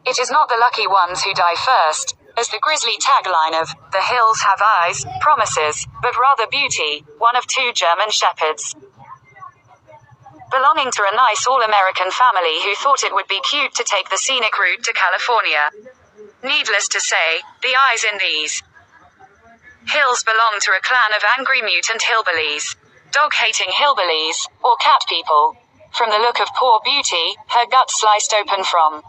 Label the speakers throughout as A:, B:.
A: It is not the lucky ones who die first, as the grisly tagline of "The Hills Have Eyes" promises, but rather beauty, one of two German shepherds. Belonging to a nice all-American family who thought it would be cute to take the scenic route to California. Needless to say, the eyes in these hills belong to a clan of angry mutant hillbillies. Dog-hating hillbillies, or cat people. From the look of poor Beauty, her guts sliced open from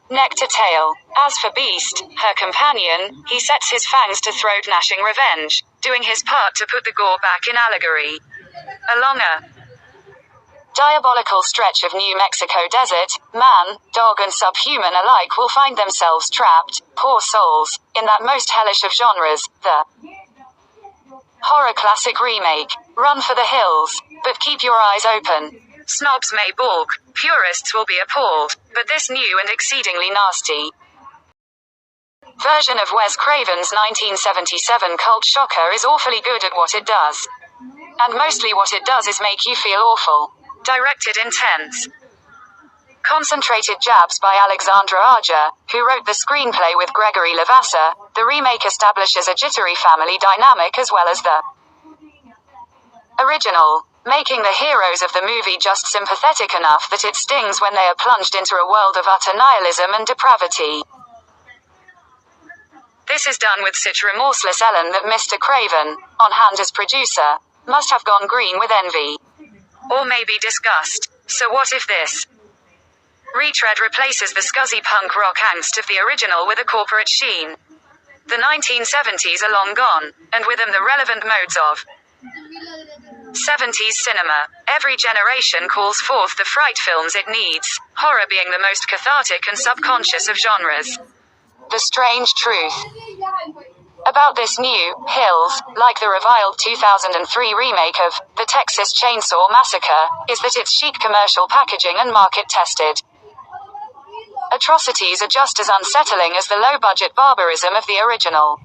A: neck to tail. As for Beast, her companion, he sets his fangs to throat gnashing revenge, doing his part to put the gore back in allegory. Along a diabolical stretch of New Mexico desert, man, dog and subhuman alike will find themselves trapped, poor souls, in that most hellish of genres, the horror classic remake. Run for the hills, but keep your eyes open. Snobs may balk, purists will be appalled, but this new and exceedingly nasty version of Wes Craven's 1977 cult shocker is awfully good at what it does. And mostly what it does is make you feel awful. Directed intense, concentrated jabs by Alexandra Arja, who wrote the screenplay with Gregory Lavassa. The remake establishes a jittery family dynamic as well as the original, making the heroes of the movie just sympathetic enough that it stings when they are plunged into a world of utter nihilism and depravity. This is done with such remorseless Ellen that Mr. Craven, on hand as producer, must have gone green with envy. Or maybe disgust. So what if this retread replaces the scuzzy punk rock angst of the original with a corporate sheen? The 1970s are long gone, and with them the relevant modes of 70s cinema. Every generation calls forth the fright films it needs, horror being the most cathartic and subconscious of genres. The strange truth about this new Hills, like the reviled 2003 remake of The Texas Chainsaw Massacre, is that it's chic commercial packaging and market-tested atrocities are just as unsettling as the low-budget barbarism of the original.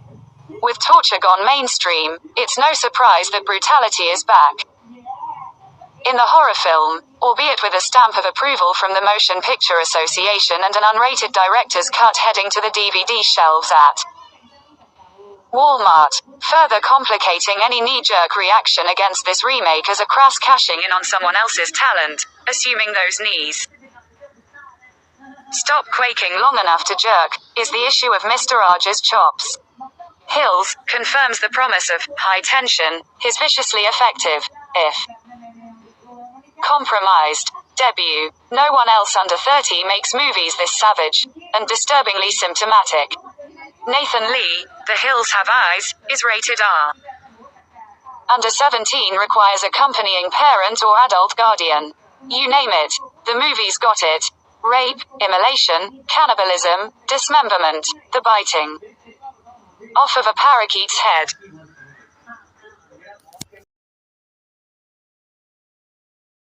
A: With torture gone mainstream, it's no surprise that brutality is back in the horror film, albeit with a stamp of approval from the Motion Picture Association and an unrated director's cut heading to the DVD shelves at Walmart, further complicating any knee-jerk reaction against this remake as a crass cashing in on someone else's talent, assuming those knees stop quaking long enough to jerk, is the issue of Mr. Arja's chops. Hills confirms the promise of high tension, his viciously effective, if compromised, debut. No one else under 30 makes movies this savage and disturbingly symptomatic. Nathan Lee, The Hills Have Eyes, is rated R. Under 17 requires accompanying parent or adult guardian. You name it, the movie's got it. Rape, immolation, cannibalism, dismemberment, the biting off of a parakeet's head.